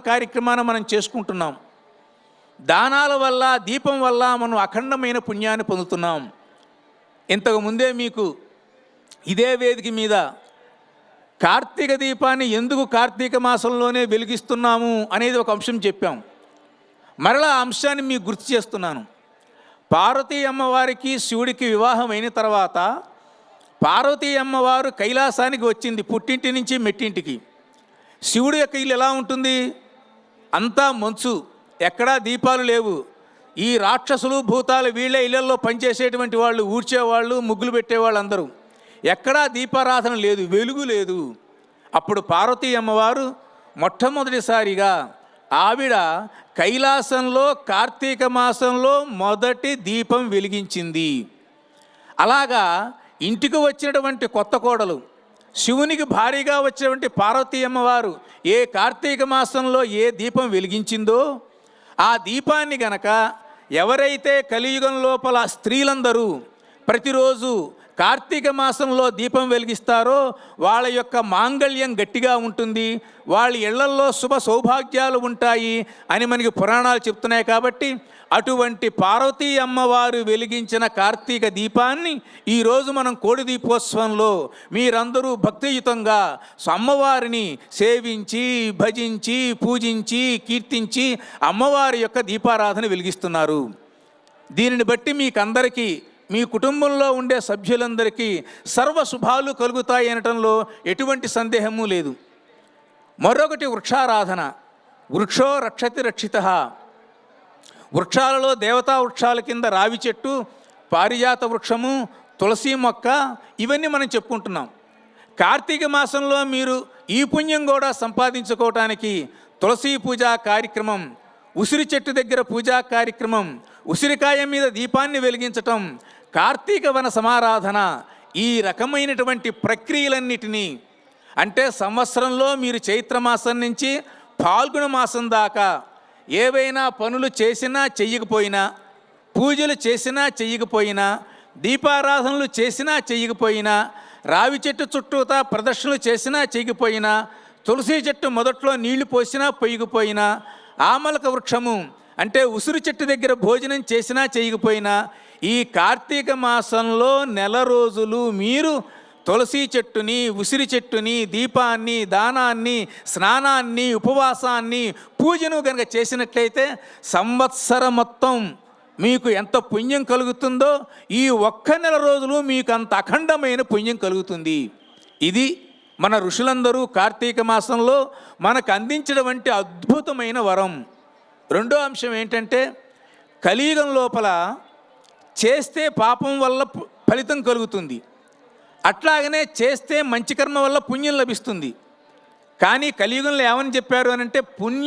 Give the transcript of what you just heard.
కార్యక్రమాన్ని మనం చేసుకుంటున్నాం. దానాల వల్ల, దీపం వల్ల మనం అఖండమైన పుణ్యాన్ని పొందుతున్నాం. ఇంతకుముందే మీకు ఇదే వేదిక మీద కార్తీక దీపాన్ని ఎందుకు కార్తీక మాసంలోనే వెలిగిస్తున్నాము అనేది ఒక అంశం చెప్పాం. మరలా ఆ అంశాన్ని మీకు గుర్తు చేస్తున్నాను. పార్వతీ అమ్మవారికి శివుడికి వివాహం అయిన తర్వాత పార్వతీ అమ్మవారు కైలాసానికి వచ్చింది, పుట్టింటి నుంచి మెట్టింటికి. శివుడి యొక్క ఇల్లు ఎలా ఉంటుంది? అంతా మంచు, ఎక్కడా దీపాలు లేవు. ఈ రాక్షసులు, భూతాలు వీళ్ళే ఇళ్లలో పనిచేసేటువంటి వాళ్ళు, ఊడ్చేవాళ్ళు, ముగ్గులు పెట్టేవాళ్ళు అందరూ. ఎక్కడా దీపారాధన లేదు, వెలుగు లేదు. అప్పుడు పార్వతీ అమ్మవారు మొట్టమొదటిసారిగా ఆవిడ కైలాసంలో కార్తీక మాసంలో మొదటి దీపం వెలిగించింది. అలాగా ఇంటికి వచ్చినటువంటి కొత్త కోడలు, శివునికి భారీగా వచ్చినటువంటి పార్వతీ అమ్మవారు ఏ కార్తీక మాసంలో ఏ దీపం వెలిగించిందో ఆ దీపాన్ని గనక ఎవరైతే కలియుగం లోపల స్త్రీలందరూ ప్రతిరోజు కార్తీక మాసంలో దీపం వెలిగిస్తారో వాళ్ళ యొక్క మాంగళ్యం గట్టిగా ఉంటుంది, వాళ్ళ ఇళ్లల్లో శుభ సౌభాగ్యాలు ఉంటాయి అని మనకి పురాణాలు చెప్తున్నాయి. కాబట్టి అటువంటి పార్వతీ అమ్మవారు వెలిగించిన కార్తీక దీపాన్ని ఈరోజు మనం కోడి దీపోత్సవంలో మీరందరూ భక్తియుతంగా అమ్మవారిని సేవించి, భజించి, పూజించి, కీర్తించి అమ్మవారి యొక్క దీపారాధన వెలిగిస్తున్నారు. దీనిని బట్టి మీకందరికీ, మీ కుటుంబంలో ఉండే సభ్యులందరికీ సర్వ శుభాలు కలుగుతాయి అనటంలో ఎటువంటి సందేహము లేదు. మరొకటి వృక్షారాధన. వృక్షో రక్షతి రక్షితః. వృక్షాలలో దేవతా వృక్షాల కింద రావి చెట్టు, పారిజాత వృక్షము, తులసి మొక్క, ఇవన్నీ మనం చెప్పుకుంటున్నాం. కార్తీక మాసంలో మీరు ఈ పుణ్యం కూడా సంపాదించుకోవటానికి తులసి పూజా కార్యక్రమం, ఉసిరి చెట్టు దగ్గర పూజా కార్యక్రమం, ఉసిరికాయ మీద దీపాన్ని వెలిగించటం, కార్తీక వన సమారాధన, ఈ రకమైనటువంటి ప్రక్రియలన్నిటినీ, అంటే సంవత్సరంలో మీరు చైత్రమాసం నుంచి ఫాల్గుణ మాసం దాకా ఏవైనా పనులు చేసినా చెయ్యకపోయినా, పూజలు చేసినా చెయ్యకపోయినా, దీపారాధనలు చేసినా చెయ్యకపోయినా, రావి చెట్టు చుట్టూతా ప్రదర్శనలు చేసినా చేయకపోయినా, తులసి చెట్టు మొదట్లో నీళ్లు పోసినా పొయ్యకపోయినా, ఆమలక వృక్షము అంటే ఉసిరి చెట్టు దగ్గర భోజనం చేసినా చేయకపోయినా, ఈ కార్తీక మాసంలో నెల రోజులు మీరు తులసి చెట్టుని, ఉసిరి చెట్టుని, దీపాన్ని, దానాన్ని, స్నానాన్ని, ఉపవాసాన్ని, పూజను కనుక చేసినట్లయితే సంవత్సరం మొత్తం మీకు ఎంత పుణ్యం కలుగుతుందో ఈ ఒక్క నెల రోజులు మీకు అంత అఖండమైన పుణ్యం కలుగుతుంది. ఇది మన ఋషులందరూ కార్తీక మాసంలో మనకు అందించినటువంటి అద్భుతమైన వరం. రెండో అంశం ఏంటంటే, కలియుగం లోపల చేస్తే పాపం వల్ల ఫలితం కలుగుతుంది, అట్లాగనే చేస్తే మంచి కర్మ వల్ల పుణ్యం లభిస్తుంది. కానీ కలియుగంలో ఏమని చెప్పారు అని అంటే, పుణ్యం